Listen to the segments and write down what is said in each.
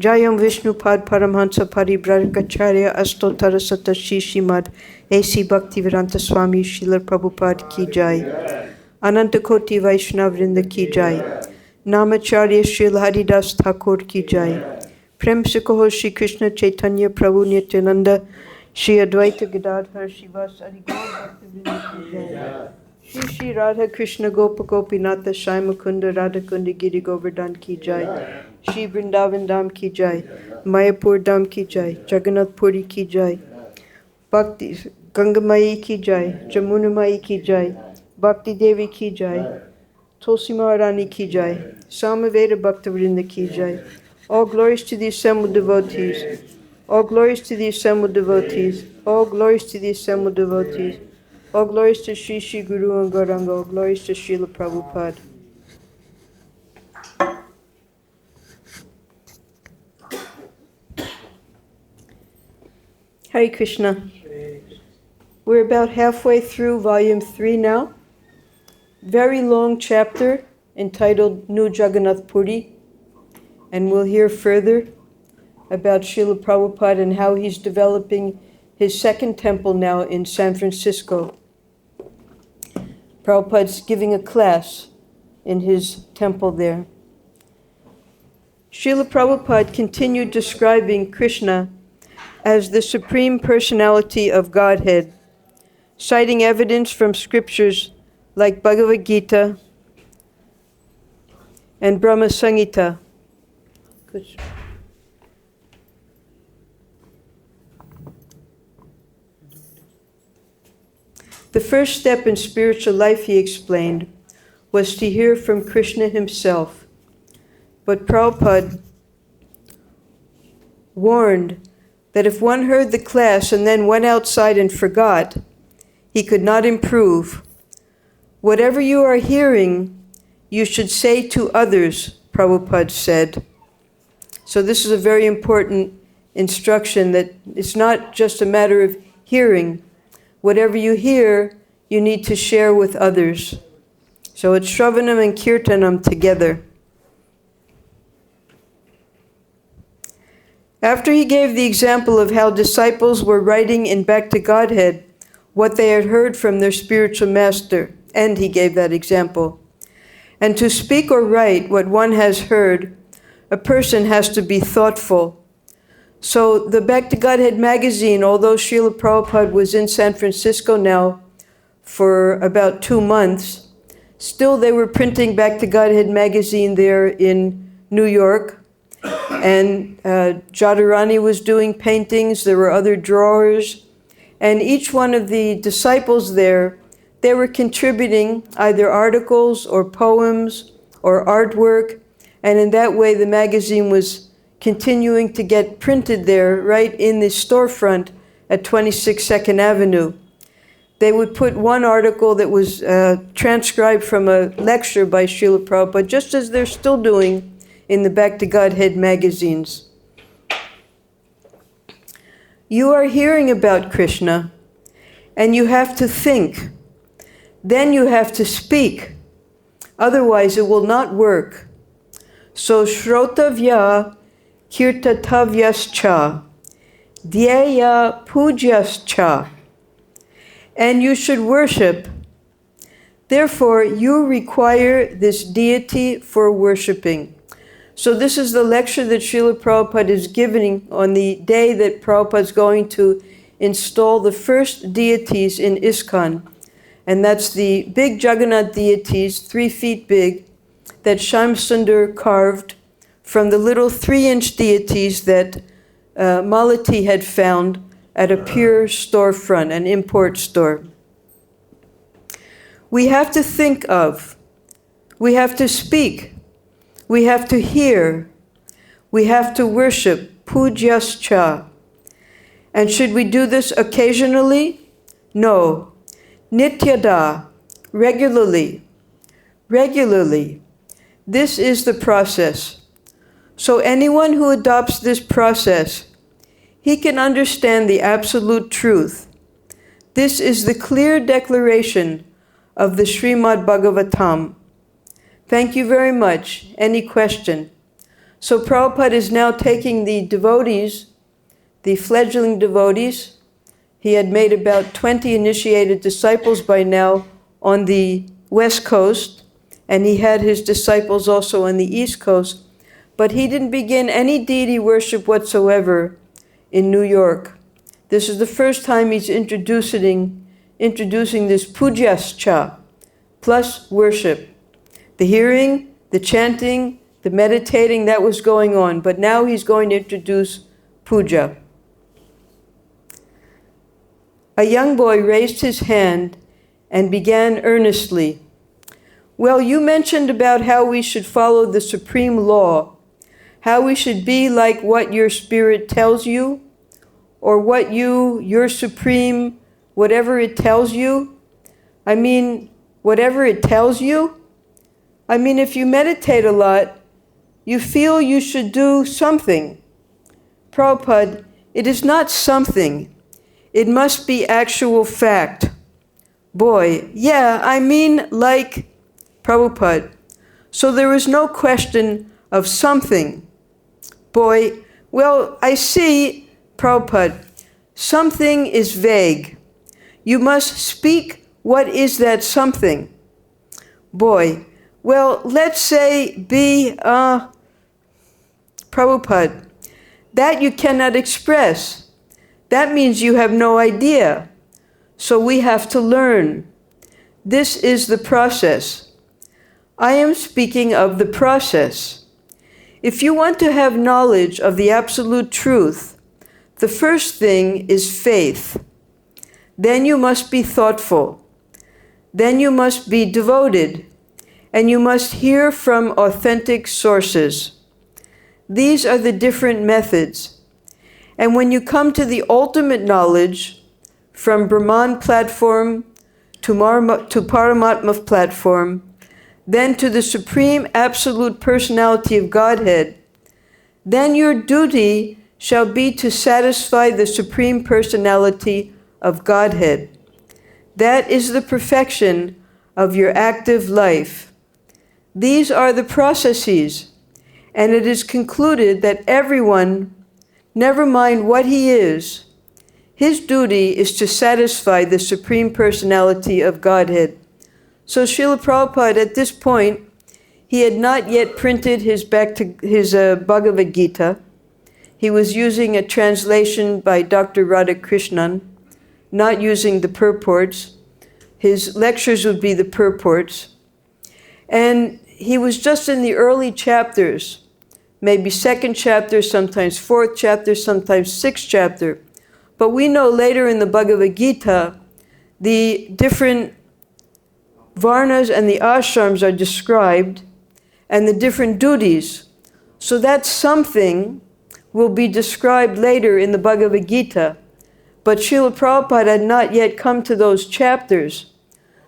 Jayam Vishnupad Paramhansa Paribrahacharya Astotara Satashi Shimad A.C. Bhaktivedanta Swami Srila Prabhupada Ki Jai Ananta Koti Vaishnavrinda Ki Jai Namacharya Srila Haridas Thakur Ki Jai Prem Sikoho Shri Krishna Chaitanya Prabhu Nityananda Shri Advaita Gadadhar Shivas Adigaur Bhaktivinoda Ki Jai Shri Shri Radha Krishna Gopa Gopinatha Shai Mukunda Radha Kundi Giri Govardhan Ki Jai Shri Vrindavan Dham Ki Jai Mayapur Dham Ki Jai Jagannath Puri Ki Jai Bhakti Gangamayi Ki Jai Jamunamayi Ki Jai Bhakti Devi Ki Jai Tulsi Maharani Ki Jai Samaveda Bhaktavrinda Ki Jai. All glories to the assembled devotees. All glories to the assembled devotees. All glories to the assembled devotees. All glories to Sri Sri Guru and Gauranga. All glories to Srila Prabhupada. Hare Krishna. We're about halfway through volume 3 now. Very long chapter entitled New Jagannath Puri. And we'll hear further about Srila Prabhupada and how he's developing his second temple now in San Francisco. Prabhupada's giving a class in his temple there. Srila Prabhupada continued describing Krishna as the Supreme Personality of Godhead, citing evidence from scriptures like Bhagavad-Gita and Brahma Samhita. The first step in spiritual life, he explained, was to hear from Krishna himself. But Prabhupada warned that if one heard the class and then went outside and forgot, he could not improve. Whatever you are hearing, you should say to others, Prabhupada said. So this is a very important instruction, that it's not just a matter of hearing. Whatever you hear, you need to share with others. So it's Shravanam and Kirtanam together. After he gave the example of how disciples were writing in Back to Godhead what they had heard from their spiritual master, and he gave that example. And to speak or write what one has heard, a person has to be thoughtful. So the Back to Godhead magazine, although Srila Prabhupada was in San Francisco now for about 2 months, still they were printing Back to Godhead magazine there in New York. And Jadharani was doing paintings, there were other drawers. And each one of the disciples there, they were contributing either articles or poems or artwork. And in that way, the magazine was continuing to get printed there, right in the storefront at 26 Second Avenue. They would put one article that was transcribed from a lecture by Srila Prabhupada, just as they're still doing in the Back to Godhead magazines. You are hearing about Krishna, and you have to think. Then you have to speak. Otherwise, it will not work. So, shrotavya kirtatavyascha, dhyeya pujaschcha. And you should worship. Therefore, you require this deity for worshiping. So this is the lecture that Srila Prabhupada is giving on the day that Prabhupada is going to install the first deities in Iskcon. And that's the big Jagannath deities, 3 feet big, that Shyamsundar carved from the little 3-inch deities that Malati had found at a pure storefront, an import store. We have to think of, we have to speak, we have to hear, we have to worship, pujaschcha. And should we do this occasionally? No. Nityada, regularly. Regularly. This is the process. So anyone who adopts this process, he can understand the absolute truth. This is the clear declaration of the Srimad Bhagavatam. Thank you very much. Any question? So Prabhupada is now taking the devotees, the fledgling devotees. He had made about 20 initiated disciples by now on the West Coast, and he had his disciples also on the East Coast, but he didn't begin any deity worship whatsoever in New York. This is the first time he's introducing this pujaschcha, plus worship. The hearing, the chanting, the meditating, that was going on, but now he's going to introduce puja. A young boy raised his hand and began earnestly. Well, you mentioned about how we should follow the supreme law, how we should be like what your spirit tells you, or what your supreme, whatever it tells you. I mean, whatever it tells you. I mean, if you meditate a lot, you feel you should do something. Prabhupada, it is not something. It must be actual fact. Boy, yeah, I mean like Prabhupada. So there is no question of something. Boy, well, I see, Prabhupada, something is vague. You must speak what is that something. Boy, well, let's say be, Prabhupada, that you cannot express. That means you have no idea. So we have to learn. This is the process. I am speaking of the process. If you want to have knowledge of the absolute truth, the first thing is faith. Then you must be thoughtful. Then you must be devoted. And you must hear from authentic sources. These are the different methods. And when you come to the ultimate knowledge, from Brahman platform to Paramatma platform, then to the Supreme Absolute Personality of Godhead, then your duty shall be to satisfy the Supreme Personality of Godhead. That is the perfection of your active life. These are the processes, and it is concluded that everyone, never mind what he is, his duty is to satisfy the Supreme Personality of Godhead. So Srila Prabhupada, at this point, he had not yet printed his Bhagavad-Gita. He was using a translation by Dr. Radhakrishnan, not using the purports. His lectures would be the purports. And he was just in the early chapters, maybe 2nd chapter, sometimes 4th chapter, sometimes 6th chapter. But we know later in the Bhagavad-Gita, the different varnas and the ashrams are described, and the different duties. So that something will be described later in the Bhagavad-Gita. But Srila Prabhupada had not yet come to those chapters.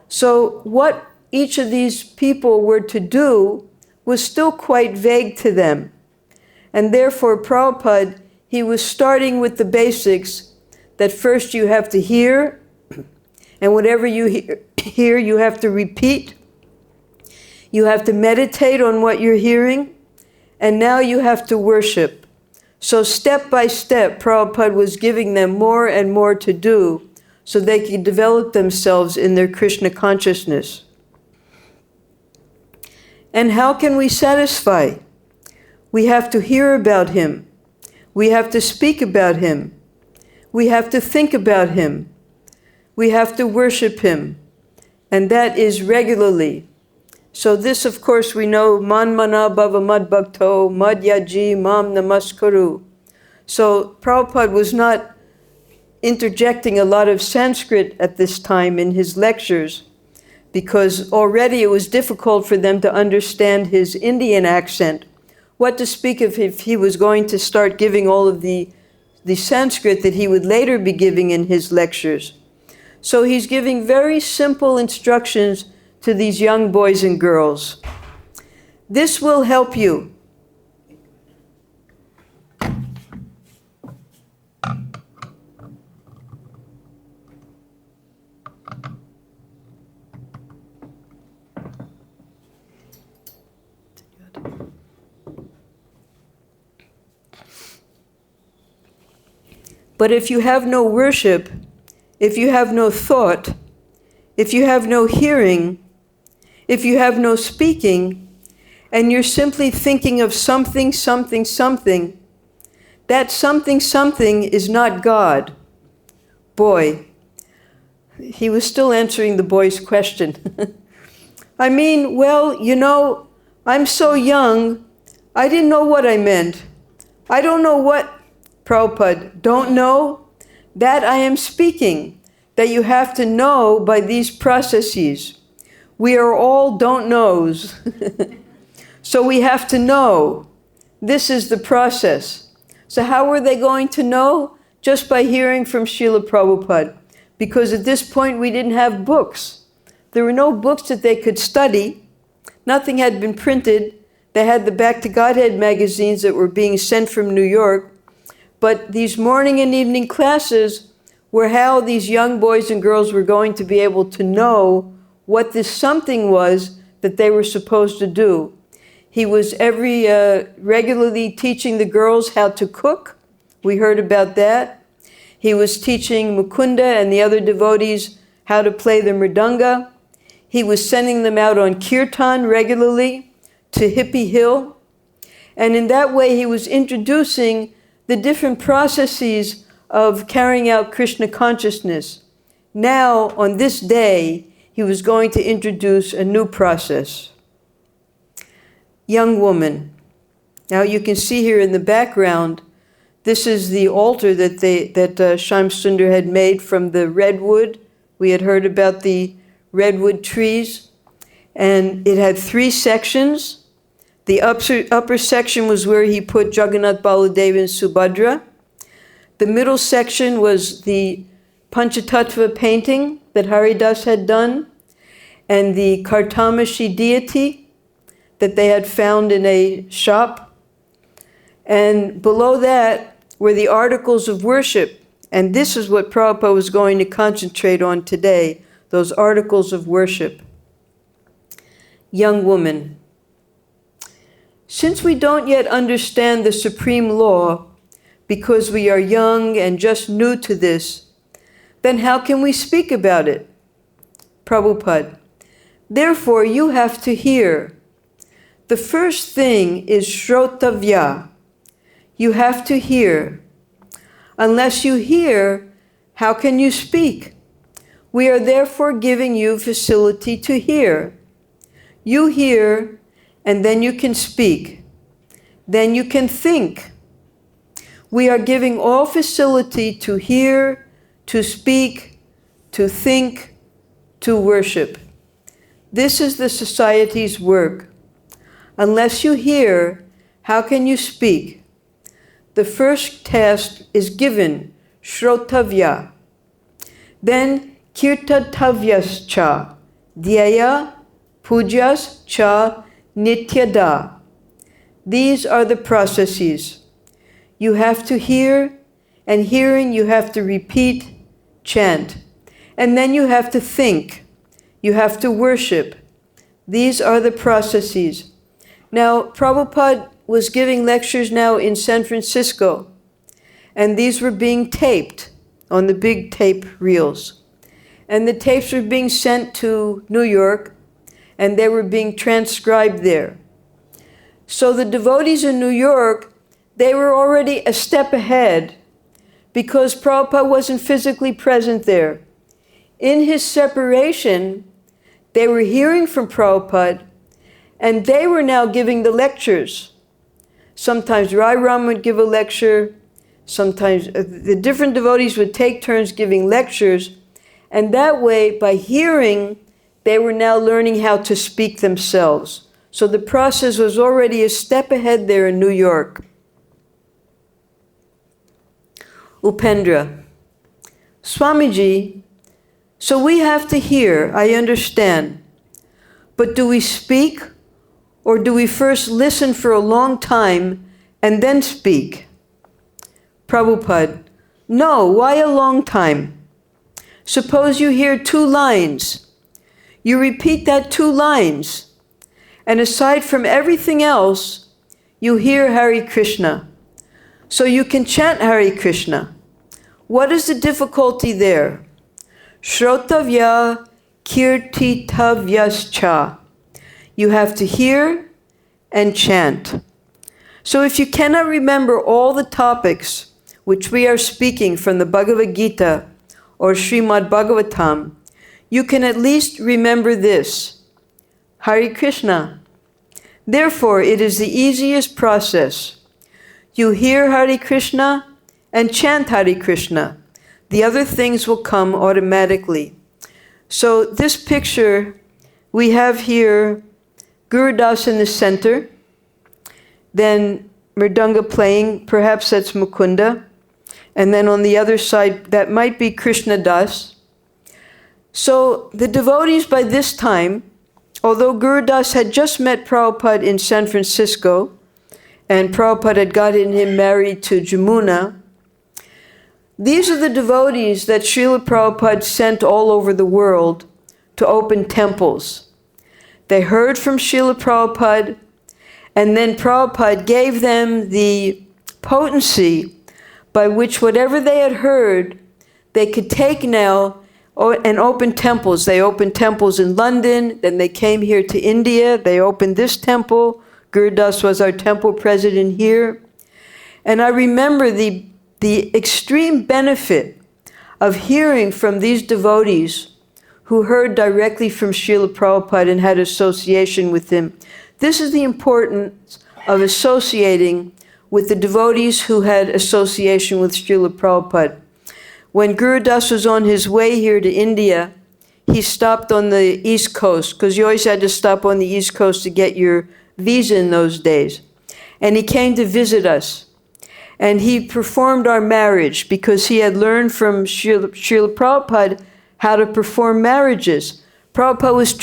So what each of these people were to do was still quite vague to them. And therefore Prabhupada, he was starting with the basics that first you have to hear, and whatever you hear, you have to repeat. You have to meditate on what you're hearing, and now you have to worship. So step by step, Prabhupada was giving them more and more to do so they could develop themselves in their Krishna consciousness. And how can we satisfy? We have to hear about him. We have to speak about him. We have to think about him. We have to worship him. And that is regularly. So this, of course, we know, man mana bhava mad bhakto, mad yaji mam namaskaru. So Prabhupada was not interjecting a lot of Sanskrit at this time in his lectures, because already it was difficult for them to understand his Indian accent. What to speak of if he was going to start giving all of the Sanskrit that he would later be giving in his lectures. So he's giving very simple instructions to these young boys and girls. This will help you. But if you have no worship, if you have no thought, if you have no hearing, if you have no speaking, and you're simply thinking of something, something, something, that something, something is not God. Boy, he was still answering the boy's question. I mean, well, you know, I'm so young, I didn't know what I meant. I don't know what, Prabhupada, don't know? That I am speaking, that you have to know by these processes. We are all don't knows. So we have to know. This is the process. So how were they going to know? Just by hearing from Srila Prabhupada. Because at this point we didn't have books. There were no books that they could study. Nothing had been printed. They had the Back to Godhead magazines that were being sent from New York. But these morning and evening classes were how these young boys and girls were going to be able to know what this something was that they were supposed to do. He was regularly teaching the girls how to cook. We heard about that. He was teaching Mukunda and the other devotees how to play the mridanga. He was sending them out on kirtan regularly to Hippie Hill. And in that way he was introducing the different processes of carrying out Krishna consciousness. Now, on this day, he was going to introduce a new process. Young woman. Now you can see here in the background, this is the altar that Shyam Sundar had made from the redwood. We had heard about the redwood trees. And it had 3 sections. The upper section was where he put Jagannath, Baladeva, and Subhadra. The middle section was the Panchatattva painting that Haridas had done, and the Kartamashi deity that they had found in a shop. And below that were the articles of worship. And this is what Prabhupada was going to concentrate on today, those articles of worship. Young woman. Since we don't yet understand the supreme law, because we are young and just new to this, then how can we speak about it? Prabhupada. Therefore, you have to hear. The first thing is shrotavya. You have to hear. Unless you hear, how can you speak? We are therefore giving you facility to hear. You hear, and then you can speak. Then you can think. We are giving all facility to hear, to speak, to think, to worship. This is the society's work. Unless you hear, how can you speak? The first task is given, shrotavya. Then kirtatavyas cha, dhyaya, pujas cha, nityada. These are the processes. You have to hear, and hearing you have to repeat, chant. And then you have to think. You have to worship. These are the processes. Now, Prabhupada was giving lectures now in San Francisco, and these were being taped on the big tape reels. And the tapes were being sent to New York, and they were being transcribed there. So the devotees in New York, they were already a step ahead because Prabhupada wasn't physically present there. In his separation, they were hearing from Prabhupada, and they were now giving the lectures. Sometimes Rai Ram would give a lecture, sometimes the different devotees would take turns giving lectures, and that way, by hearing, they were now learning how to speak themselves. So the process was already a step ahead there in New York. Upendra. Swamiji, so we have to hear, I understand. But do we speak, or do we first listen for a long time and then speak? Prabhupada, no, why a long time? Suppose you hear 2 lines. You repeat that 2 lines. And aside from everything else, you hear Hare Krishna. So you can chant Hare Krishna. What is the difficulty there? Shrotavya kirtitavyascha. You have to hear and chant. So if you cannot remember all the topics which we are speaking from the Bhagavad-Gita or Srimad Bhagavatam, you can at least remember this. Hare Krishna. Therefore, it is the easiest process. You hear Hare Krishna and chant Hare Krishna. The other things will come automatically. So this picture, we have here Guru Das in the center, then Mridanga playing, perhaps that's Mukunda, and then on the other side, that might be Krishna Das. So the devotees by this time, although Guru Das had just met Prabhupada in San Francisco, and Prabhupada had gotten him married to Jamuna, these are the devotees that Srila Prabhupada sent all over the world to open temples. They heard from Srila Prabhupada, and then Prabhupada gave them the potency by which whatever they had heard, they could take now and open temples. They opened temples in London, then they came here to India, they opened this temple. Guru Das was our temple president here. And I remember the extreme benefit of hearing from these devotees who heard directly from Srila Prabhupada and had association with him. This is the importance of associating with the devotees who had association with Srila Prabhupada. When Guru Das was on his way here to India, he stopped on the East Coast, because you always had to stop on the East Coast to get your visa in those days. And he came to visit us. And he performed our marriage because he had learned from Srila Prabhupada how to perform marriages. Prabhupada was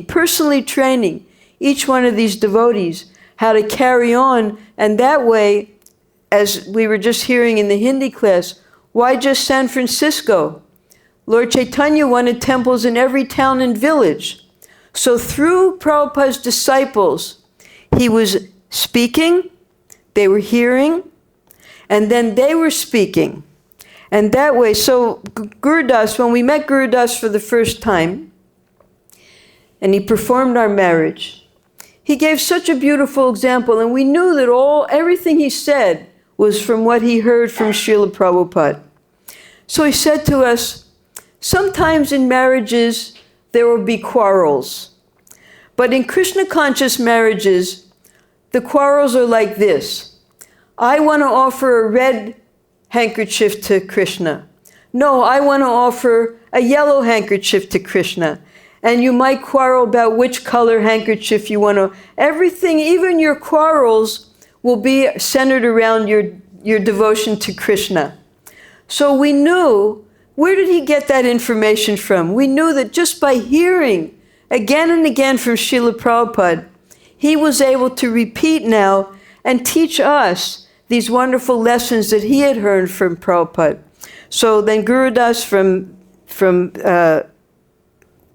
personally training each one of these devotees how to carry on. And that way, as we were just hearing in the Hindi class, why just San Francisco? Lord Chaitanya wanted temples in every town and village. So through Prabhupada's disciples, he was speaking, they were hearing, and then they were speaking. And that way, so Guru Das, when we met Guru Das for the first time, and he performed our marriage, he gave such a beautiful example, and we knew that everything he said was from what he heard from Srila Prabhupada. So he said to us, sometimes in marriages, there will be quarrels. But in Krishna conscious marriages, the quarrels are like this. I want to offer a red handkerchief to Krishna. No, I want to offer a yellow handkerchief to Krishna. And you might quarrel about which color handkerchief you want to. Everything, even your quarrels, will be centered around your devotion to Krishna. So we knew, where did he get that information from? We knew that just by hearing again and again from Srila Prabhupada, he was able to repeat now and teach us these wonderful lessons that he had heard from Prabhupada. So then Gurudas from the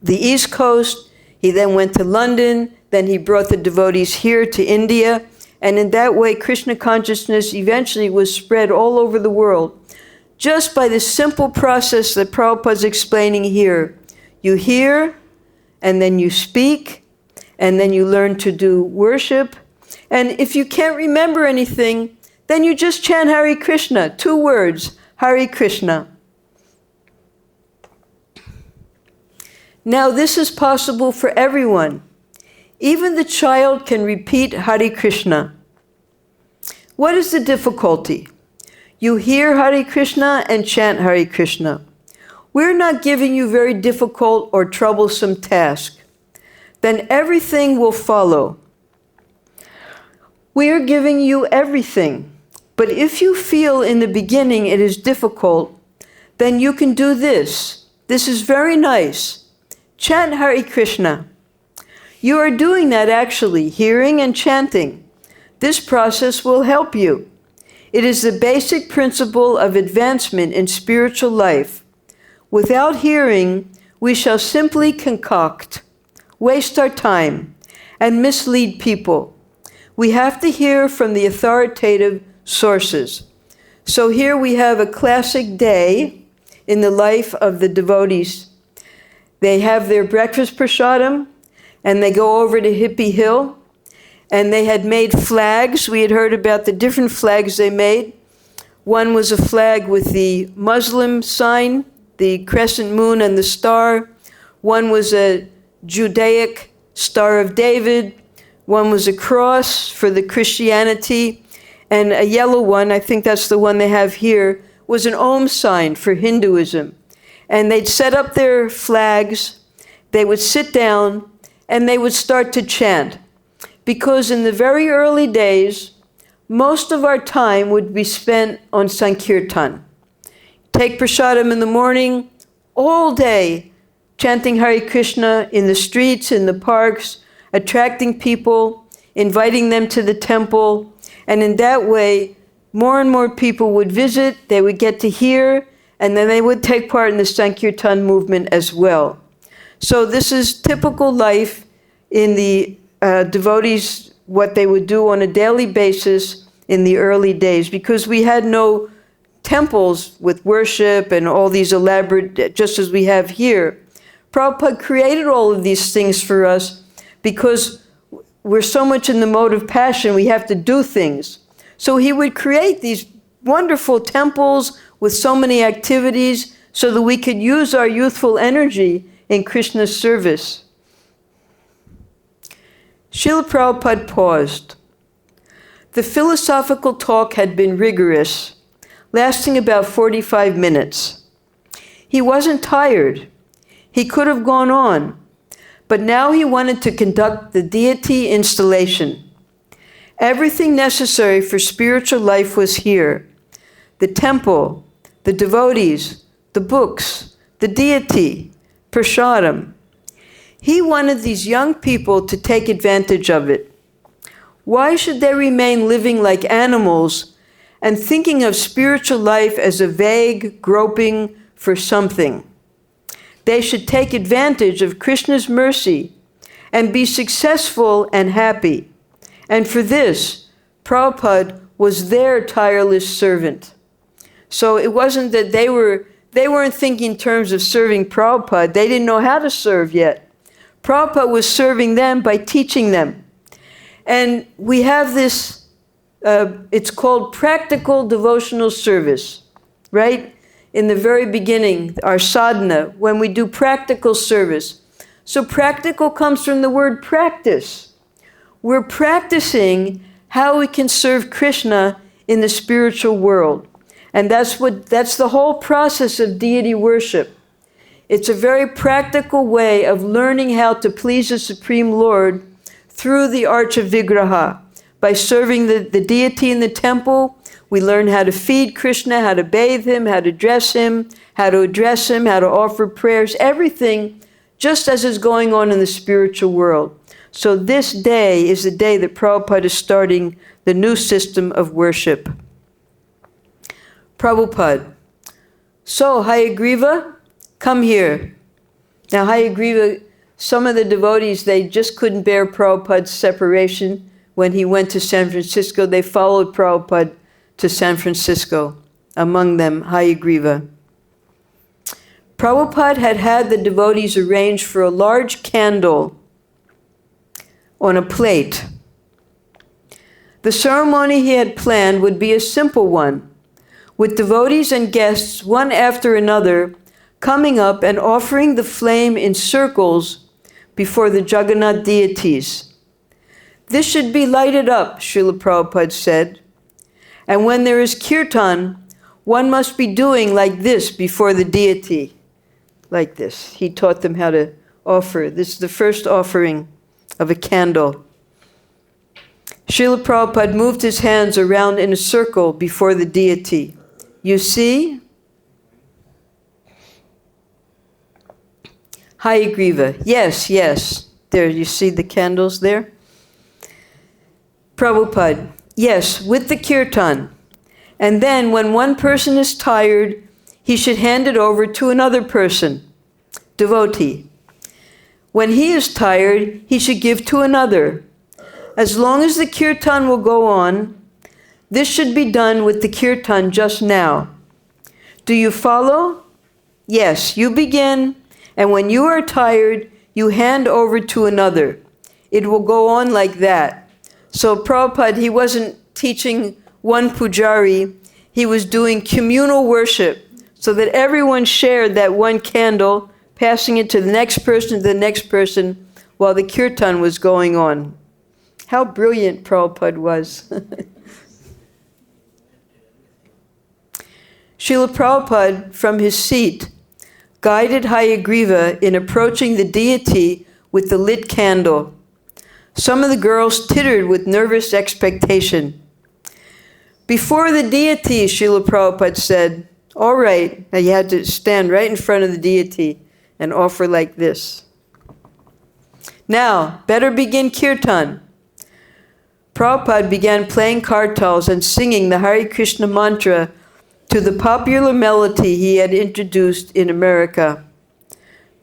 East Coast, he then went to London, then he brought the devotees here to India, and in that way Krishna consciousness eventually was spread all over the world, just by this simple process that Prabhupada's explaining here. You hear, and then you speak, and then you learn to do worship, and if you can't remember anything, then you just chant Hare Krishna, 2 words, Hare Krishna. Now this is possible for everyone. Even the child can repeat Hare Krishna. What is the difficulty? You hear Hare Krishna and chant Hare Krishna. We're not giving you very difficult or troublesome task. Then everything will follow. We are giving you everything. But if you feel in the beginning it is difficult, then you can do this. This is very nice. Chant Hare Krishna. You are doing that actually, hearing and chanting. This process will help you. It is the basic principle of advancement in spiritual life. Without hearing, we shall simply concoct, waste our time, and mislead people. We have to hear from the authoritative sources. So here we have a classic day in the life of the devotees. They have their breakfast prasadam, and they go over to Hippie Hill, and they had made flags. We had heard about the different flags they made. One was a flag with the Muslim sign, the crescent moon and the star. One was a Judaic Star of David. One was a cross for the Christianity. And a yellow one, I think that's the one they have here, was an Om sign for Hinduism. And they'd set up their flags, they would sit down, and they would start to chant. Because in the very early days, most of our time would be spent on Sankirtan. Take prasadam in the morning, all day, chanting Hare Krishna in the streets, in the parks, attracting people, inviting them to the temple, and in that way, more and more people would visit, they would get to hear, and then they would take part in the Sankirtan movement as well. So this is typical life in the devotees, what they would do on a daily basis in the early days, because we had no temples with worship and all these elaborate, just as we have here. Prabhupada created all of these things for us because we're so much in the mode of passion, we have to do things. So he would create these wonderful temples with so many activities so that we could use our youthful energy in Krishna's service. Srila Prabhupada paused. The philosophical talk had been rigorous, lasting about 45 minutes. He wasn't tired. He could have gone on, but now he wanted to conduct the deity installation. Everything necessary for spiritual life was here. The temple, the devotees, the books, the deity, prasadam. He wanted these young people to take advantage of it. Why should they remain living like animals and thinking of spiritual life as a vague groping for something? They should take advantage of Krishna's mercy and be successful and happy. And for this, Prabhupada was their tireless servant. So it wasn't that they weren't thinking in terms of serving Prabhupada. They didn't know how to serve yet. Prabhupada was serving them by teaching them. And we have this, it's called practical devotional service, right? In the very beginning, our sadhana, when we do practical service. So practical comes from the word practice. We're practicing how we can serve Krishna in the spiritual world. And that's the whole process of deity worship. It's a very practical way of learning how to please the Supreme Lord through the arch of Vigraha. By serving the deity in the temple, we learn how to feed Krishna, how to bathe him, how to dress him, how to address him, how to offer prayers, everything just as is going on in the spiritual world. So this day is the day that Prabhupada is starting the new system of worship. Prabhupada, so Hayagriva, come here. Now Hayagriva, some of the devotees, they just couldn't bear Prabhupada's separation. When he went to San Francisco, they followed Prabhupada to San Francisco, among them Hayagriva. Prabhupada had had the devotees arrange for a large candle on a plate. The ceremony he had planned would be a simple one, with devotees and guests, one after another, coming up and offering the flame in circles before the Jagannath deities. This should be lighted up, Srila Prabhupada said. And when there is kirtan, one must be doing like this before the deity. Like this. He taught them how to offer. This is the first offering of a candle. Srila Prabhupada moved his hands around in a circle before the deity. You see? Hayagriva. Yes, yes. There, you see the candles there? Prabhupada. Yes, with the kirtan. And then when one person is tired, he should hand it over to another person, devotee. When he is tired, he should give to another. As long as the kirtan will go on, this should be done with the kirtan just now. Do you follow? Yes, you begin, and when you are tired, you hand over to another. It will go on like that. So Prabhupada, he wasn't teaching one pujari, he was doing communal worship so that everyone shared that one candle, passing it to the next person, while the kirtan was going on. How brilliant Prabhupada was. Srila Prabhupada, from his seat, guided Hayagriva in approaching the deity with the lit candle. Some of the girls tittered with nervous expectation. Before the deity, Srila Prabhupada said, all right, now you had to stand right in front of the deity and offer like this. Now, better begin kirtan. Prabhupada began playing kartals and singing the Hare Krishna mantra to the popular melody he had introduced in America.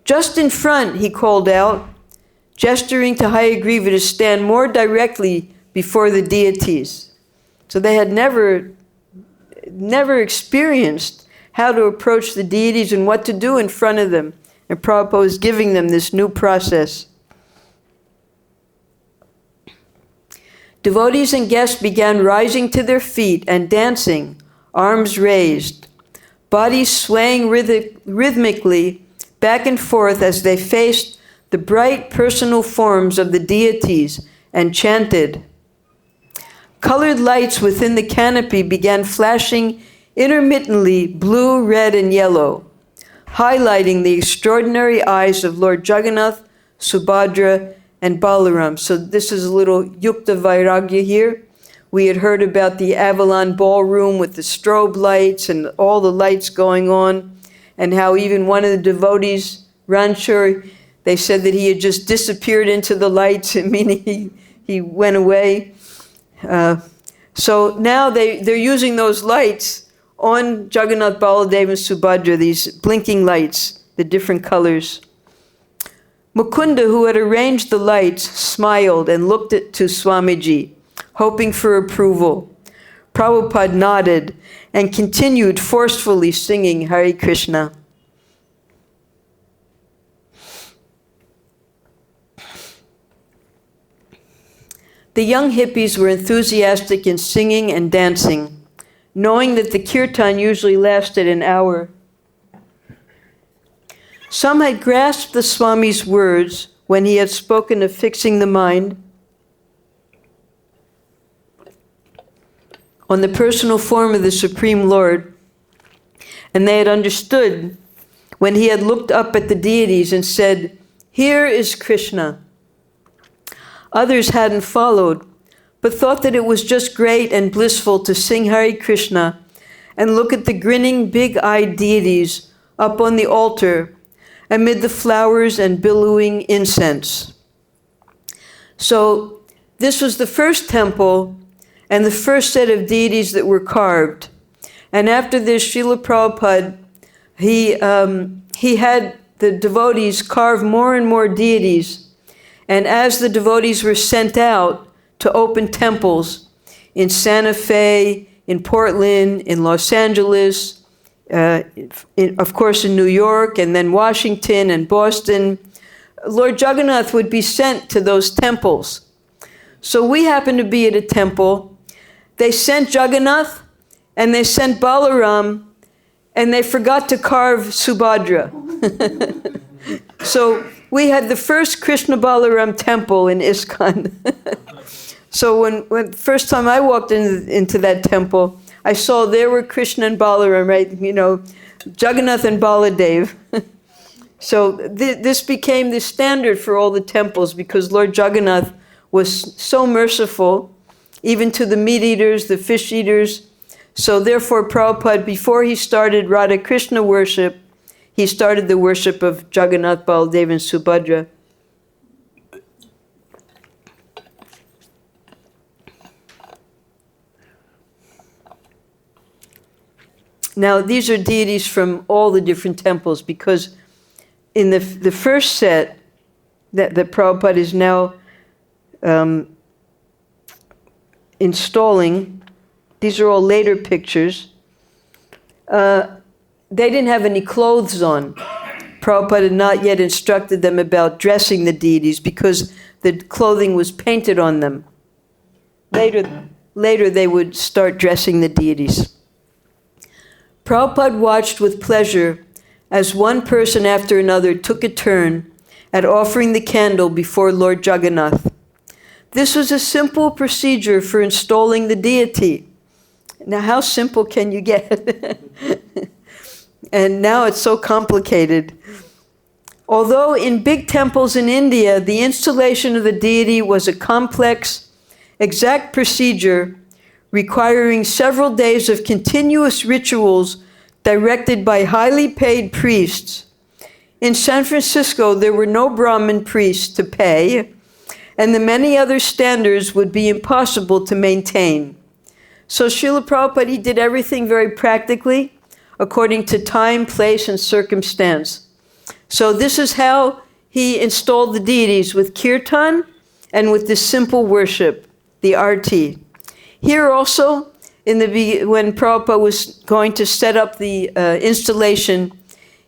Just in front, he called out, gesturing to Hayagriva to stand more directly before the deities. So they had never experienced how to approach the deities and what to do in front of them. And Prabhupada was giving them this new process. Devotees and guests began rising to their feet and dancing, arms raised, bodies swaying rhythmically back and forth as they faced the bright personal forms of the deities and chanted. Colored lights within the canopy began flashing intermittently blue, red, and yellow, highlighting the extraordinary eyes of Lord Jagannath, Subhadra, and Balaram. So this is a little Yukta Vairagya here. We had heard about the Avalon ballroom with the strobe lights and all the lights going on, and how even one of the devotees, Ranchur, they said that he had just disappeared into the lights, meaning he went away. So now they're using those lights on Jagannath, Baladev, and Subhadra, these blinking lights, the different colors. Mukunda, who had arranged the lights, smiled and looked to Swamiji, hoping for approval. Prabhupada nodded and continued forcefully singing Hare Krishna. The young hippies were enthusiastic in singing and dancing, knowing that the kirtan usually lasted an hour. Some had grasped the Swami's words when he had spoken of fixing the mind on the personal form of the Supreme Lord, and they had understood when he had looked up at the deities and said, "Here is Krishna." Others hadn't followed, but thought that it was just great and blissful to sing Hare Krishna and look at the grinning, big-eyed deities up on the altar amid the flowers and billowing incense. So this was the first temple and the first set of deities that were carved. And after this, Srila Prabhupada, he had the devotees carve more and more deities. And as the devotees were sent out to open temples in Santa Fe, in Portland, in Los Angeles, of course in New York, and then Washington and Boston, Lord Jagannath would be sent to those temples. So we happened to be at a temple. They sent Jagannath and they sent Balaram, and they forgot to carve Subhadra. So we had the first Krishna Balaram temple in Iskcon. So when first time I walked into that temple, I saw there were Krishna and Balaram, right? You know, Jagannath and Baladev. So this became the standard for all the temples because Lord Jagannath was so merciful, even to the meat eaters, the fish eaters. So therefore, Prabhupada, before he started Radha Krishna worship, he started the worship of Jagannath, Baladev, and Subhadra. Now, these are deities from all the different temples because in the first set that Prabhupada is now installing, these are all later pictures, they didn't have any clothes on. Prabhupada had not yet instructed them about dressing the deities because the clothing was painted on them. Later they would start dressing the deities. Prabhupada watched with pleasure as one person after another took a turn at offering the candle before Lord Jagannath. This was a simple procedure for installing the deity. Now, how simple can you get? And now it's so complicated. Although in big temples in India, the installation of the deity was a complex, exact procedure requiring several days of continuous rituals directed by highly paid priests. In San Francisco, there were no Brahmin priests to pay, and the many other standards would be impossible to maintain. So Srila Prabhupada, he did everything very practically, according to time, place, and circumstance. So this is how he installed the deities, with kirtan and with this simple worship, the arti. Here also, when Prabhupada was going to set up the installation,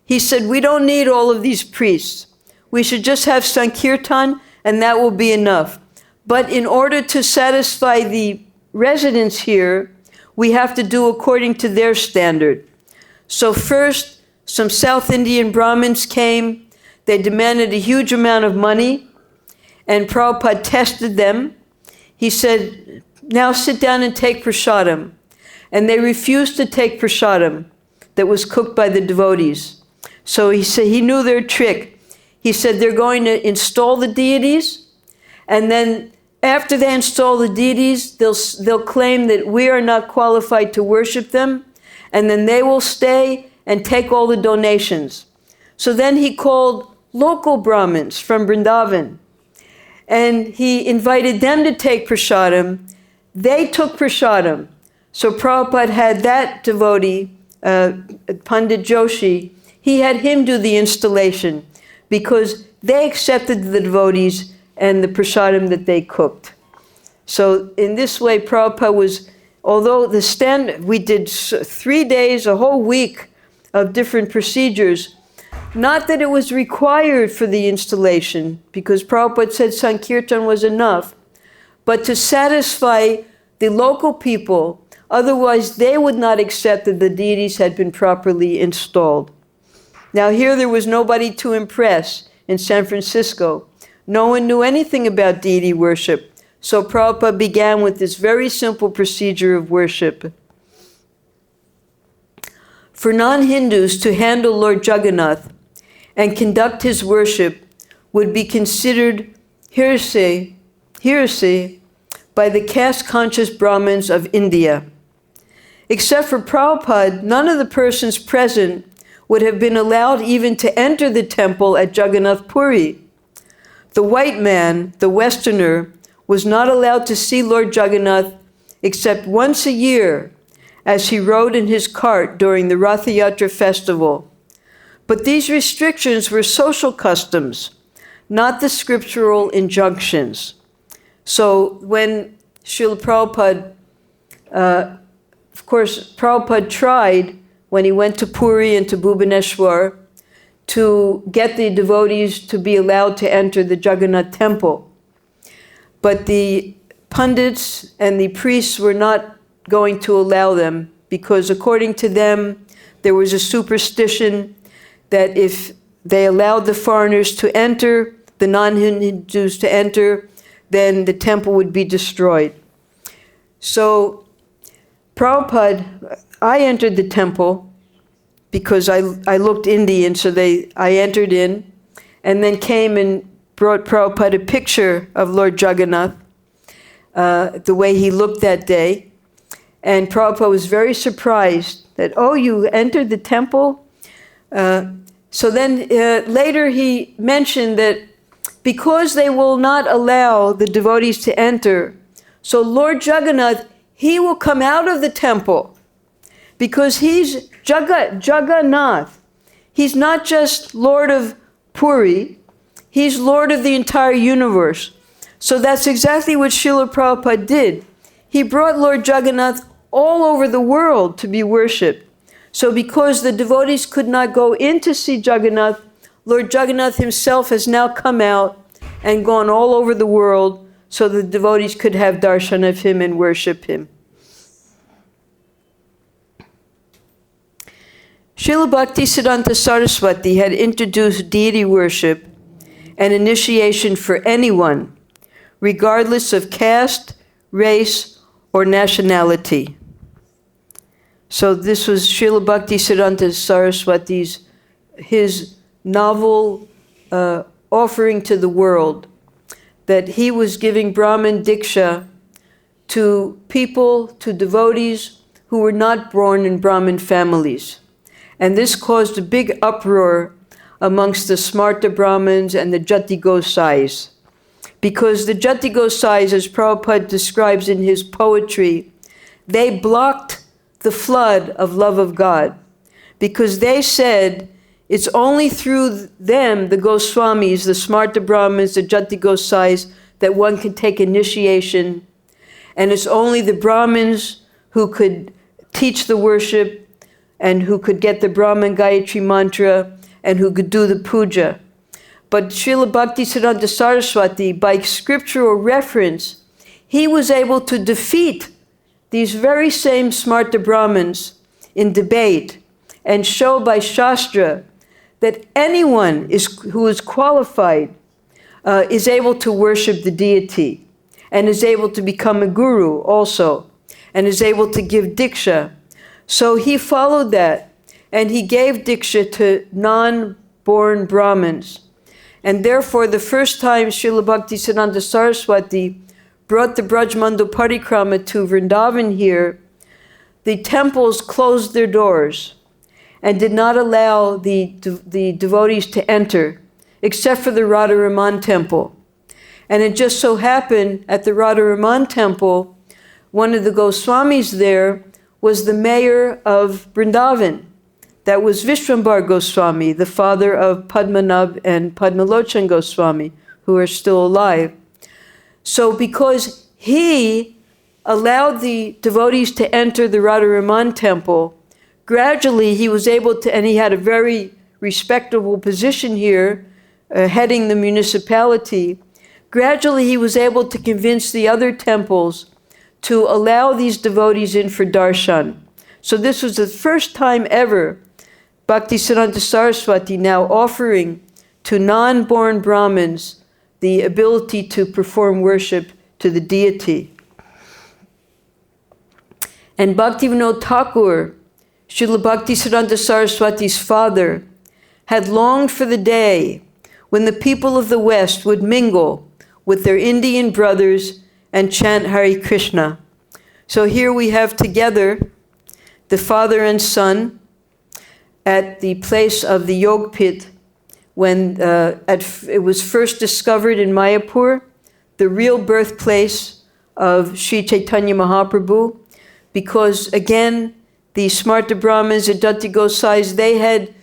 he said, we don't need all of these priests. We should just have Sankirtan, and that will be enough. But in order to satisfy the residents here, we have to do according to their standard. So first, some South Indian Brahmins came. They demanded a huge amount of money, and Prabhupada tested them. He said, now sit down and take prasadam. And they refused to take prasadam that was cooked by the devotees. So he said he knew their trick. He said they're going to install the deities, and then after they install the deities, they'll claim that we are not qualified to worship them, and then they will stay and take all the donations. So then he called local Brahmins from Vrindavan, and he invited them to take prasadam. They took prasadam. So Prabhupada had that devotee, Pandit Joshi, he had him do the installation because they accepted the devotees and the prasadam that they cooked. So in this way, Prabhupada was, although we did 3 days, a whole week of different procedures, not that it was required for the installation, because Prabhupada said Sankirtan was enough, but to satisfy the local people, otherwise they would not accept that the deities had been properly installed. Now here there was nobody to impress in San Francisco. No one knew anything about deity worship. So Prabhupada began with this very simple procedure of worship. For non-Hindus to handle Lord Jagannath and conduct his worship would be considered heresy by the caste-conscious Brahmins of India. Except for Prabhupada, none of the persons present would have been allowed even to enter the temple at Jagannath Puri. The white man, the Westerner, was not allowed to see Lord Jagannath except once a year as he rode in his cart during the Ratha Yatra festival. But these restrictions were social customs, not the scriptural injunctions. So when Srila Prabhupada, of course, Prabhupada tried, when he went to Puri and to Bhubaneswar, to get the devotees to be allowed to enter the Jagannath temple. But the pundits and the priests were not going to allow them, because according to them, there was a superstition that if they allowed the foreigners to enter, the non-Hindus to enter, then the temple would be destroyed. So Prabhupada, I entered the temple because I looked Indian, so I entered in, and then came and brought Prabhupada a picture of Lord Jagannath, the way he looked that day. And Prabhupada was very surprised that, oh, you entered the temple? So then later he mentioned that because they will not allow the devotees to enter, so Lord Jagannath, he will come out of the temple, because he's Jagannath. He's not just Lord of Puri, he's Lord of the entire universe. So that's exactly what Srila Prabhupada did. He brought Lord Jagannath all over the world to be worshipped. So because the devotees could not go in to see Jagannath, Lord Jagannath himself has now come out and gone all over the world so the devotees could have darshan of him and worship him. Srila Bhaktisiddhanta Saraswati had introduced deity worship and initiation for anyone, regardless of caste, race, or nationality. So this was Srila Bhaktisiddhanta Saraswati's, his novel offering to the world, that he was giving Brahman Diksha to people, to devotees who were not born in Brahmin families. And this caused a big uproar amongst the Smarta Brahmins and the Jati Gosais. Because the Jati Gosais, as Prabhupada describes in his poetry, they blocked the flood of love of God. Because they said it's only through them, the Goswamis, the Smarta Brahmins, the Jati Gosais, that one can take initiation. And it's only the Brahmins who could teach the worship and who could get the Brahman Gayatri mantra and who could do the puja. But Srila Bhaktisiddhanta Saraswati, by scriptural reference, he was able to defeat these very same Smarta Brahmins in debate and show by Shastra that anyone who is qualified is able to worship the deity and is able to become a guru also and is able to give diksha. So he followed that and he gave diksha to non-born Brahmins. And therefore, the first time Srila Bhaktisiddhanta Saraswati brought the Brajmando Parikrama to Vrindavan here, the temples closed their doors and did not allow the devotees to enter, except for the Radharaman temple. And it just so happened at the Radharaman temple, one of the Goswamis there was the mayor of Vrindavan. That was Vishwambar Goswami, the father of Padmanabh and Padmalochan Goswami, who are still alive. So because he allowed the devotees to enter the Radharaman temple, gradually he was able to, and he had a very respectable position here, heading the municipality. Gradually he was able to convince the other temples to allow these devotees in for darshan. So this was the first time ever Bhaktisiddhanta Saraswati now offering to non-born Brahmins the ability to perform worship to the deity. And Bhaktivinoda Thakur, Srila Bhaktisiddhanta Saraswati's father, had longed for the day when the people of the West would mingle with their Indian brothers and chant Hare Krishna. So here we have together the father and son at the place of the Yog Pit when it was first discovered in Mayapur, the real birthplace of Sri Chaitanya Mahaprabhu. because, again, the Smarta Brahmins at Datti Gosais, they had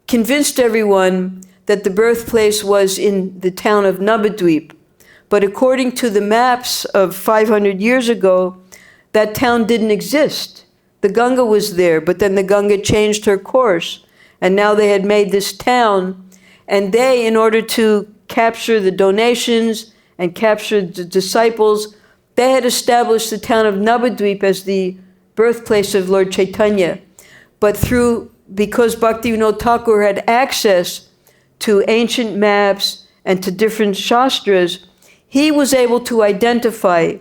convinced everyone that the birthplace was in the town of Navadvip. But according to the maps of 500 years ago, that town didn't exist. The Ganga was there, but then the Ganga changed her course. And now they had made this town. And they, in order to capture the donations and capture the disciples, they had established the town of Navadvip as the birthplace of Lord Chaitanya. But because Bhaktivinoda Thakur had access to ancient maps and to different shastras, he was able to identify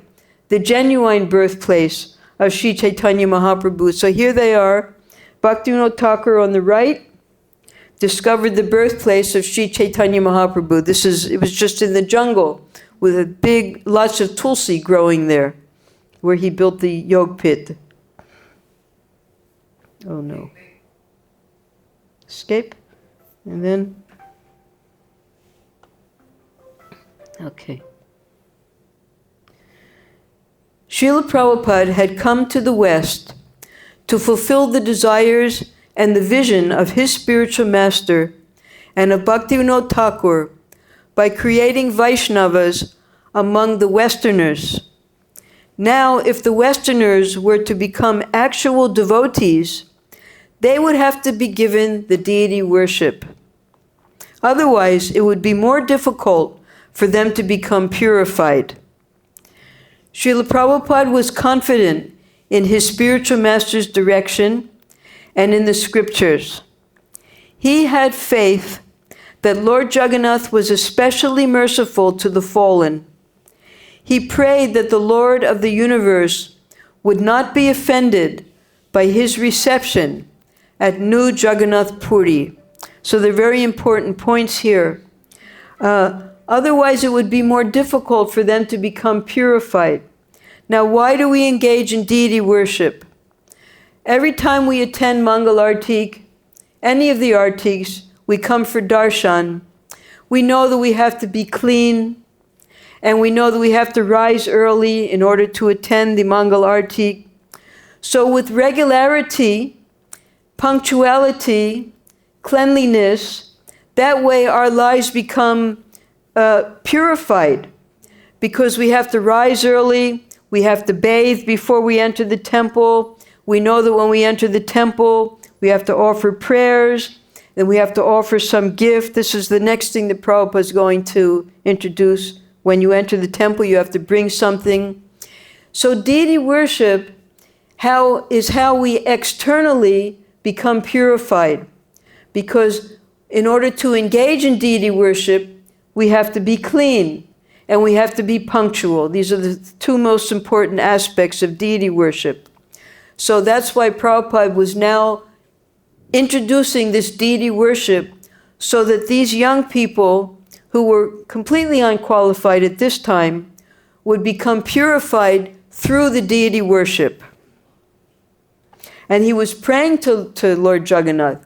the genuine birthplace of Sri Chaitanya Mahaprabhu. So here they are, Bhaktivinoda Thakur on the right, discovered the birthplace of Sri Chaitanya Mahaprabhu. It was just in the jungle with lots of tulsi growing there, where he built the yog pit. Oh no. Escape. And then, okay. Srila Prabhupada had come to the West to fulfill the desires and the vision of his spiritual master and of Bhaktivinoda Thakur by creating Vaishnavas among the Westerners. Now, if the Westerners were to become actual devotees, they would have to be given the deity worship. Otherwise, it would be more difficult for them to become purified. Srila Prabhupada was confident in his spiritual master's direction and in the scriptures. He had faith that Lord Jagannath was especially merciful to the fallen. He prayed that the Lord of the universe would not be offended by his reception at New Jagannath Puri. So they're very important points here. Otherwise, it would be more difficult for them to become purified. Now, why do we engage in deity worship? Every time we attend Mangal Artik, any of the Artiks, we come for darshan. We know that we have to be clean, and we know that we have to rise early in order to attend the Mangal Artik. So with regularity, punctuality, cleanliness, that way our lives become purified, because we have to rise early, we have to bathe before we enter the temple. We know that when we enter the temple, we have to offer prayers, then we have to offer some gift. This is the next thing that Prabhupada is going to introduce. When you enter the temple, you have to bring something. So deity worship is how we externally become purified. Because in order to engage in deity worship, we have to be clean and we have to be punctual. These are the two most important aspects of deity worship. So that's why Prabhupada was now introducing this deity worship, so that these young people who were completely unqualified at this time would become purified through the deity worship. And he was praying to Lord Jagannath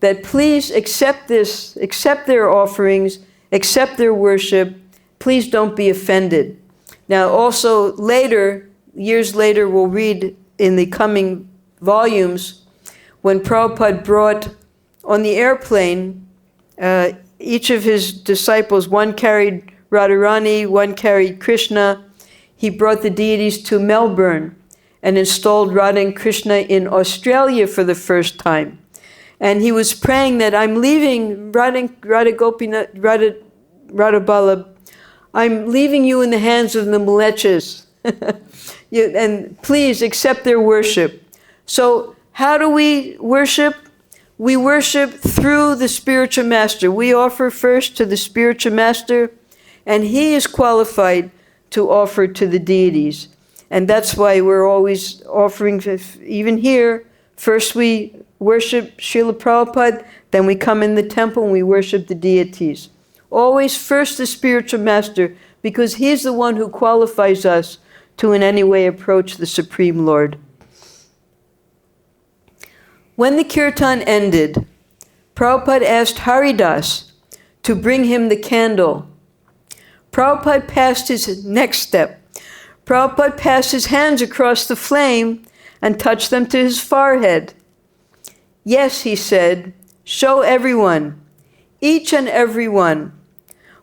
that please accept this, accept their offerings, accept their worship, please don't be offended. Now also later, years later, we'll read in the coming volumes, when Prabhupada brought on the airplane, each of his disciples, one carried Radharani, one carried Krishna. He brought the deities to Melbourne and installed Radha and Krishna in Australia for the first time. And he was praying that I'm leaving Radha Ballabh, I'm leaving you in the hands of the Mlechas. And please accept their worship. So how do we worship? We worship through the spiritual master. We offer first to the spiritual master, and he is qualified to offer to the deities. And that's why we're always offering, even here, first we worship Srila Prabhupada, then we come in the temple and we worship the deities. Always first the spiritual master, because he's the one who qualifies us to in any way approach the Supreme Lord. When the kirtan ended, Prabhupada asked Haridas to bring him the candle. Prabhupada passed his hands across the flame and touched them to his forehead. Yes, he said, show everyone, each and every one,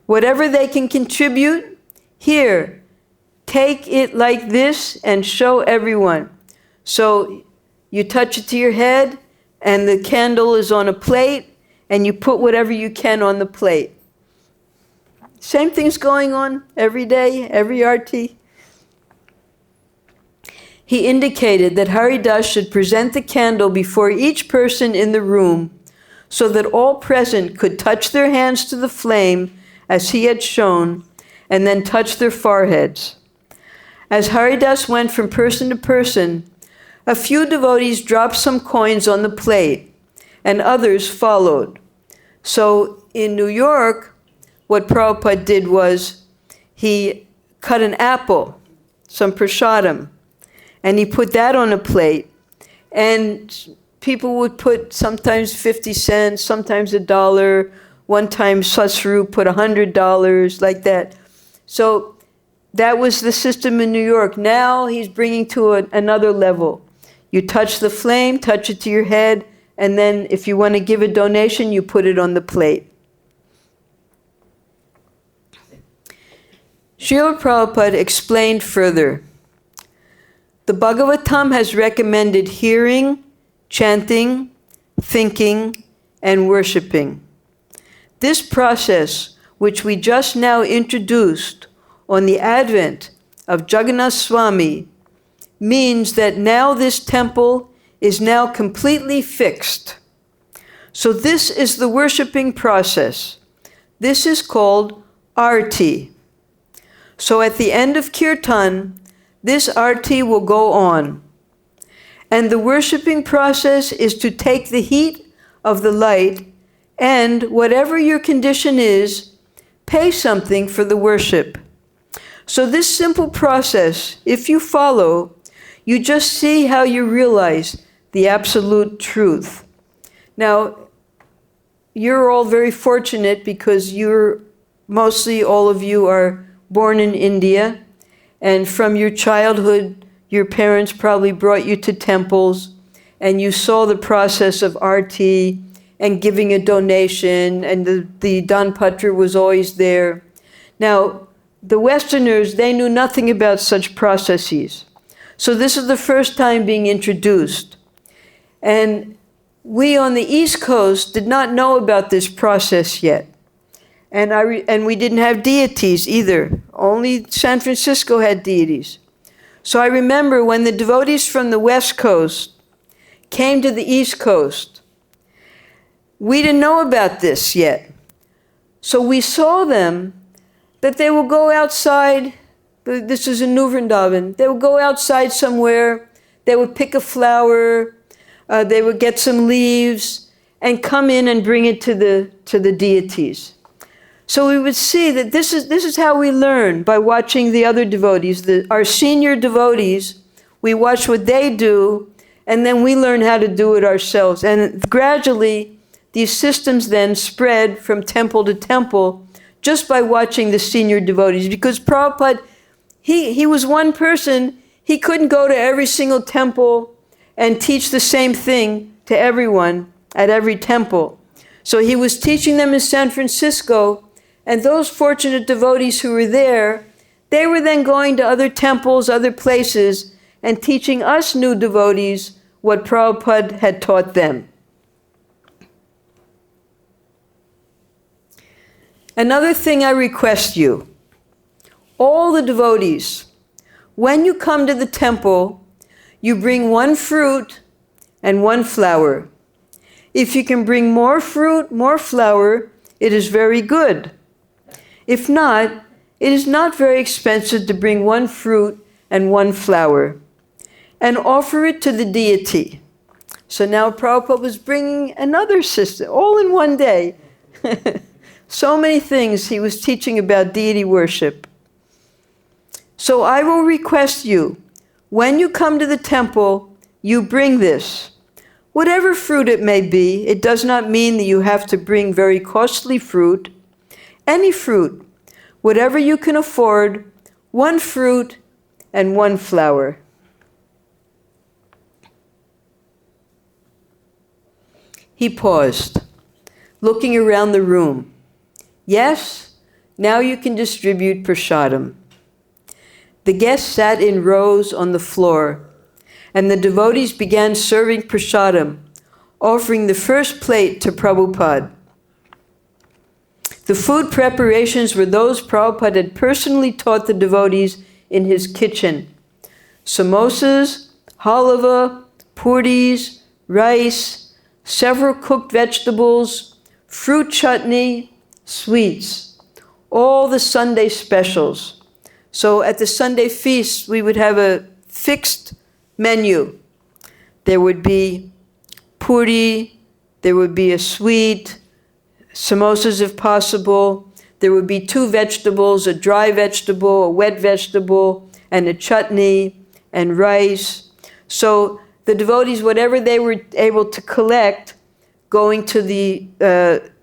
whatever they can contribute, here, take it like this and show everyone. So you touch it to your head, and the candle is on a plate, and you put whatever you can on the plate. Same thing's going on every day, every arti. He indicated that Haridas should present the candle before each person in the room so that all present could touch their hands to the flame as he had shown, and then touch their foreheads. As Haridas went from person to person, a few devotees dropped some coins on the plate, and others followed. So in New York, what Prabhupada did was he cut an apple, some prasadam, and he put that on a plate. And people would put sometimes 50 cents, sometimes $1. One time Sasru put $100, like that. So that was the system in New York. Now he's bringing to another level. You touch the flame, touch it to your head, and then if you want to give a donation, you put it on the plate. Srila Prabhupada explained further. The Bhagavatam has recommended hearing, chanting, thinking, and worshipping. This process, which we just now introduced on the advent of Jagannath Swami, means that now this temple is now completely fixed. So this is the worshipping process. This is called arti. So at the end of kirtan, this arti will go on. And the worshipping process is to take the heat of the light and, whatever your condition is, pay something for the worship. So this simple process, if you follow, you just see how you realize the absolute truth. Now, you're all very fortunate because mostly all of you are born in India. And from your childhood, your parents probably brought you to temples, and you saw the process of arti and giving a donation, and the Danpatra was always there. Now, the Westerners, they knew nothing about such processes. So this is the first time being introduced. And we on the East Coast did not know about this process yet. And we didn't have deities either. Only San Francisco had deities. So I remember when the devotees from the West Coast came to the East Coast, we didn't know about this yet. So we saw them, that they would go outside. This is in New Vrindavan. They would go outside somewhere. They would pick a flower. They would get some leaves and come in and bring it to the deities. So we would see that this is how we learn, by watching the other devotees, our senior devotees. We watch what they do, and then we learn how to do it ourselves. And gradually, these systems then spread from temple to temple just by watching the senior devotees. Because Prabhupada, he was one person. He couldn't go to every single temple and teach the same thing to everyone at every temple. So he was teaching them in San Francisco. And those fortunate devotees who were there, they were then going to other temples, other places, and teaching us new devotees what Prabhupada had taught them. Another thing I request you, all the devotees, when you come to the temple, you bring one fruit and one flower. If you can bring more fruit, more flower, it is very good. If not, it is not very expensive to bring one fruit and one flower and offer it to the deity. So now Prabhupada was bringing another system, all in one day. So many things he was teaching about deity worship. So I will request you, when you come to the temple, you bring this. Whatever fruit it may be, it does not mean that you have to bring very costly fruit. Any fruit, whatever you can afford, one fruit and one flower. He paused, looking around the room. Yes, now you can distribute prasadam. The guests sat in rows on the floor, and the devotees began serving prasadam, offering the first plate to Prabhupada. The food preparations were those Prabhupada had personally taught the devotees in his kitchen. Samosas, halava, puris, rice, several cooked vegetables, fruit chutney, sweets, all the Sunday specials. So at the Sunday feast, we would have a fixed menu. There would be puri, there would be a sweet, samosas if possible. There would be 2 vegetables, a dry vegetable, a wet vegetable, and a chutney, and rice. So the devotees, whatever they were able to collect, going to the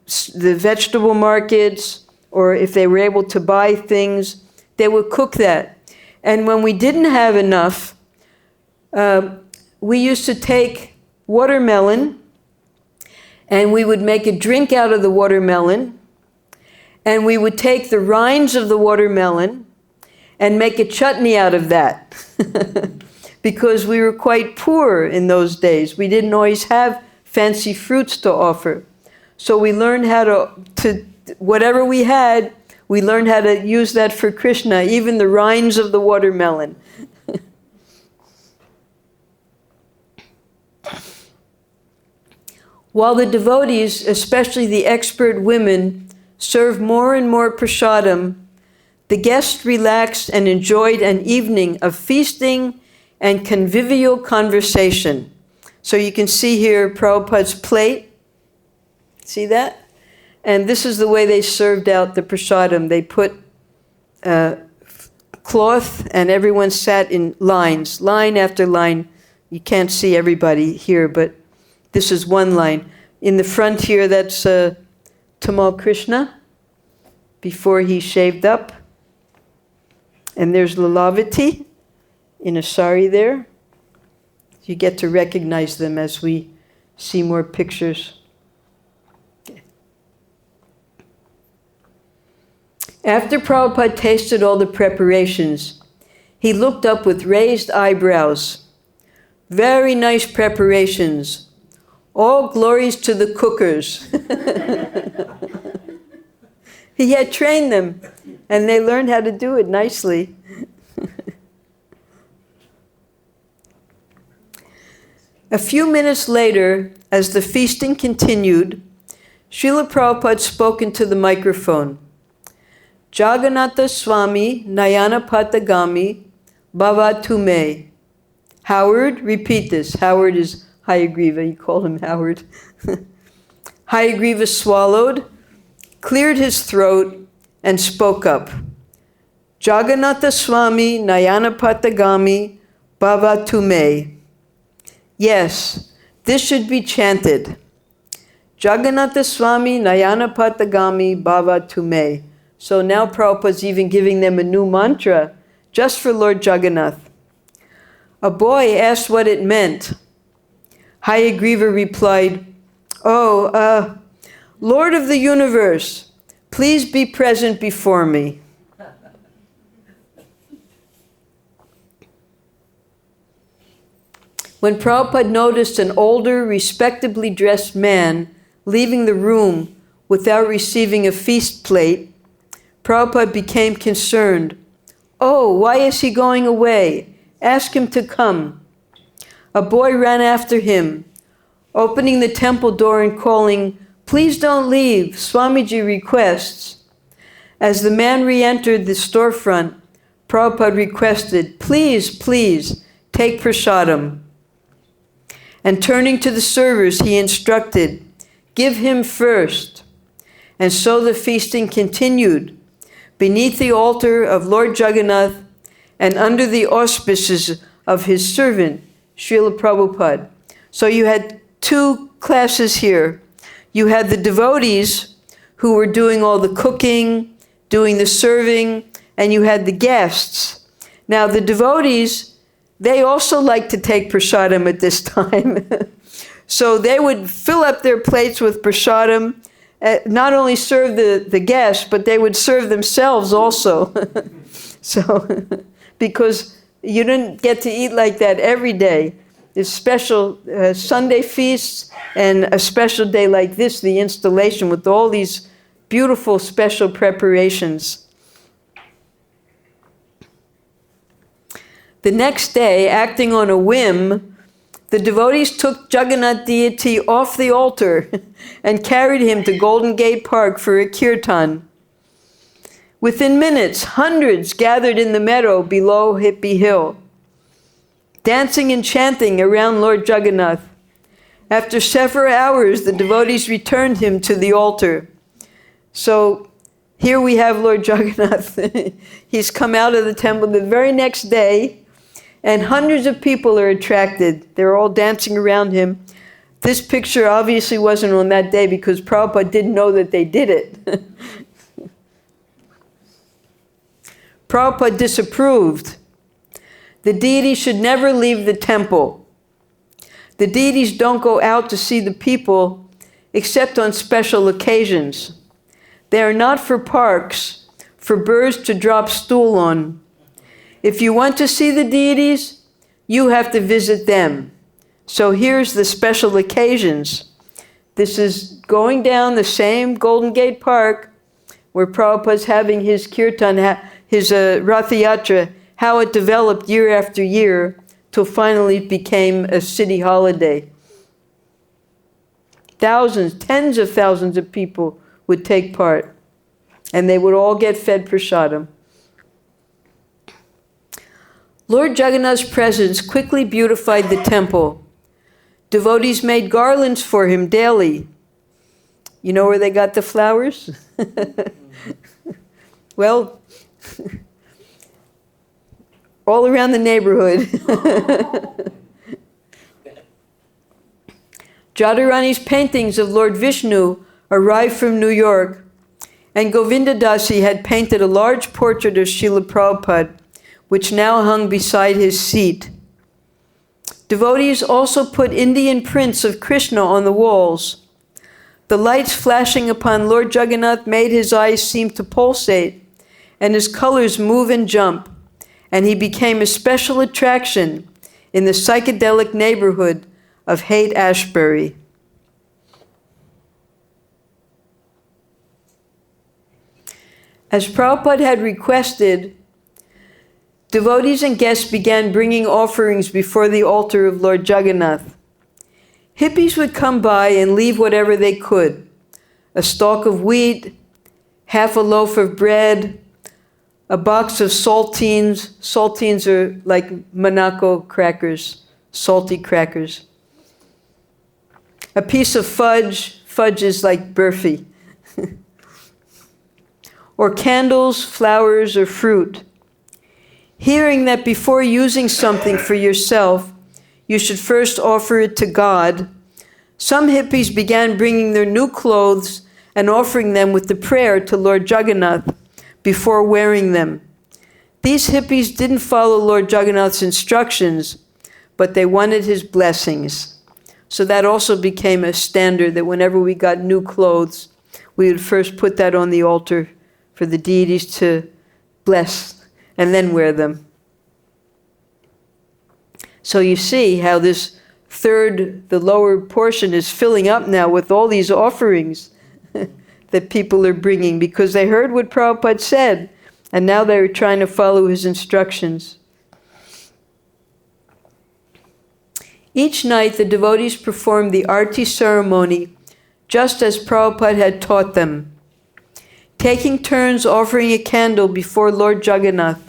vegetable markets, or if they were able to buy things, they would cook that. And when we didn't have enough, we used to take watermelon, and we would make a drink out of the watermelon, and we would take the rinds of the watermelon and make a chutney out of that. Because we were quite poor in those days. We didn't always have fancy fruits to offer. So we learned how to whatever we had, we learned how to use that for Krishna, even the rinds of the watermelon. While the devotees, especially the expert women, served more and more prasadam, the guests relaxed and enjoyed an evening of feasting and convivial conversation. So you can see here Prabhupada's plate. See that? And this is the way they served out the prasadam. They put cloth, and everyone sat in lines, line after line. You can't see everybody here, but this is one line. In the front here, that's Tamal Krishna, before he shaved up. And there's Lilavati in a sari there. You get to recognize them as we see more pictures. After Prabhupada tasted all the preparations, he looked up with raised eyebrows. Very nice preparations. All glories to the cookers. He had trained them, and they learned how to do it nicely. A few minutes later, as the feasting continued, Srila Prabhupada spoke into the microphone. Jagannatha Swami Nayana Patagami Bhava Tume. Howard, repeat this. Howard is Hayagriva, you call him Howard. Hayagriva swallowed, cleared his throat, and spoke up. Jagannatha Swami Nayana Patagami Bhava Tume. Yes, this should be chanted. Jagannatha Swami Nayana Patagami Bhava Tume. So now Prabhupada's even giving them a new mantra just for Lord Jagannath. A boy asked what it meant. Hayagriva replied, Lord of the universe, please be present before me. When Prabhupada noticed an older, respectably dressed man leaving the room without receiving a feast plate, Prabhupada became concerned. Oh, why is he going away? Ask him to come. A boy ran after him, opening the temple door and calling, Please don't leave, Swamiji requests. As the man re-entered the storefront, Prabhupada requested, Please, please, take prasadam. And turning to the servers, he instructed, Give him first. And so the feasting continued, beneath the altar of Lord Jagannath and under the auspices of his servant, Srila Prabhupada. So you had 2 classes here. You had the devotees who were doing all the cooking, doing the serving, and you had the guests. Now the devotees, they also like to take prasadam at this time. So they would fill up their plates with prasadam, not only serve the guests, but they would serve themselves also. So, because you didn't get to eat like that every day. There's special Sunday feasts and a special day like this, the installation, with all these beautiful special preparations. The next day, acting on a whim, the devotees took Jagannath deity off the altar and carried him to Golden Gate Park for a kirtan. Within minutes, hundreds gathered in the meadow below Hippie Hill, dancing and chanting around Lord Jagannath. After several hours, the devotees returned him to the altar. So here we have Lord Jagannath. He's come out of the temple the very next day, and hundreds of people are attracted. They're all dancing around him. This picture obviously wasn't on that day because Prabhupada didn't know that they did it. Prabhupada disapproved. The deity should never leave the temple. The deities don't go out to see the people except on special occasions. They are not for parks, for birds to drop stool on. If you want to see the deities, you have to visit them. So here's the special occasions. This is going down the same Golden Gate Park where Prabhupada's having his kirtan, his Ratha Yatra, how it developed year after year till finally it became a city holiday. Thousands, tens of thousands of people would take part, and they would all get fed prasadam. Lord Jagannath's presence quickly beautified the temple. Devotees made garlands for him daily. You know where they got the flowers? Well, all around the neighborhood. Jadharani's paintings of Lord Vishnu arrived from New York, and Govinda Dasi had painted a large portrait of Srila Prabhupada, which now hung beside his seat. Devotees also put Indian prints of Krishna on the walls. The lights flashing upon Lord Jagannath made his eyes seem to pulsate, and his colors move and jump, and he became a special attraction in the psychedelic neighborhood of Haight-Ashbury. As Prabhupada had requested, devotees and guests began bringing offerings before the altar of Lord Jagannath. Hippies would come by and leave whatever they could: a stalk of wheat, half a loaf of bread, a box of saltines. Saltines are like Monaco crackers, salty crackers. A piece of fudge. Fudge is like burfi. Or candles, flowers, or fruit. Hearing that before using something for yourself, you should first offer it to God, some hippies began bringing their new clothes and offering them with the prayer to Lord Jagannath before wearing them. These hippies didn't follow Lord Jagannath's instructions, but they wanted his blessings. So that also became a standard that whenever we got new clothes, we would first put that on the altar for the deities to bless and then wear them. So you see how this third, the lower portion, is filling up now with all these offerings that people are bringing because they heard what Prabhupada said, and now they're trying to follow his instructions. Each night the devotees performed the arti ceremony just as Prabhupada had taught them, taking turns offering a candle before Lord Jagannath.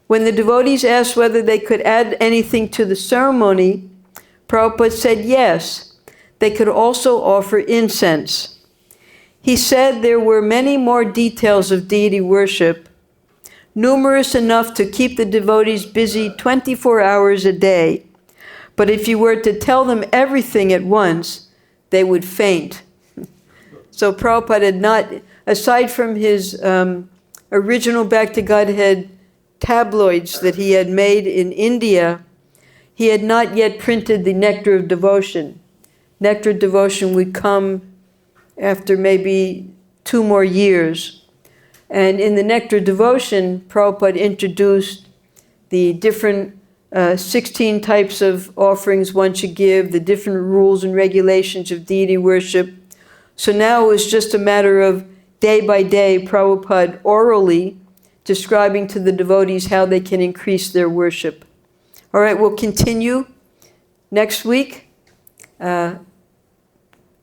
When the devotees asked whether they could add anything to the ceremony, Prabhupada said yes, they could also offer incense. He said there were many more details of deity worship, numerous enough to keep the devotees busy 24 hours a day. But if you were to tell them everything at once, they would faint. So Prabhupada had not, aside from his original Back to Godhead tabloids that he had made in India, he had not yet printed the Nectar of Devotion. nectar devotion would come after maybe 2 more years. And in the nectar devotion, Prabhupada introduced the different 16 types of offerings one should give, the different rules and regulations of deity worship. So now it was just a matter of day by day, Prabhupada orally describing to the devotees how they can increase their worship. All right, we'll continue next week, and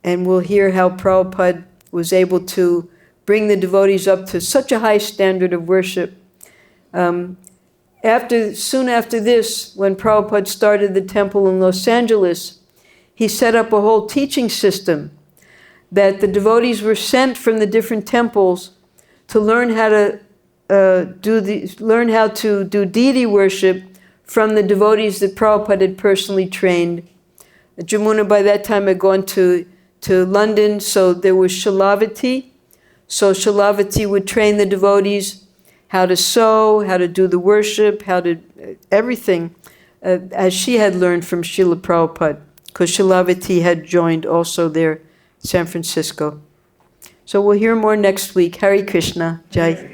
we'll hear how Prabhupada was able to bring the devotees up to such a high standard of worship. Soon after this, when Prabhupada started the temple in Los Angeles, he set up a whole teaching system that the devotees were sent from the different temples to learn how to do deity worship from the devotees that Prabhupada had personally trained. Jamuna by that time had gone to London, so there was Shilavati. So Shilavati would train the devotees how to sew, how to do the worship, how to everything, as she had learned from Srila Prabhupada, because Shilavati had joined also there, San Francisco. So we'll hear more next week. Hare Krishna. Jai.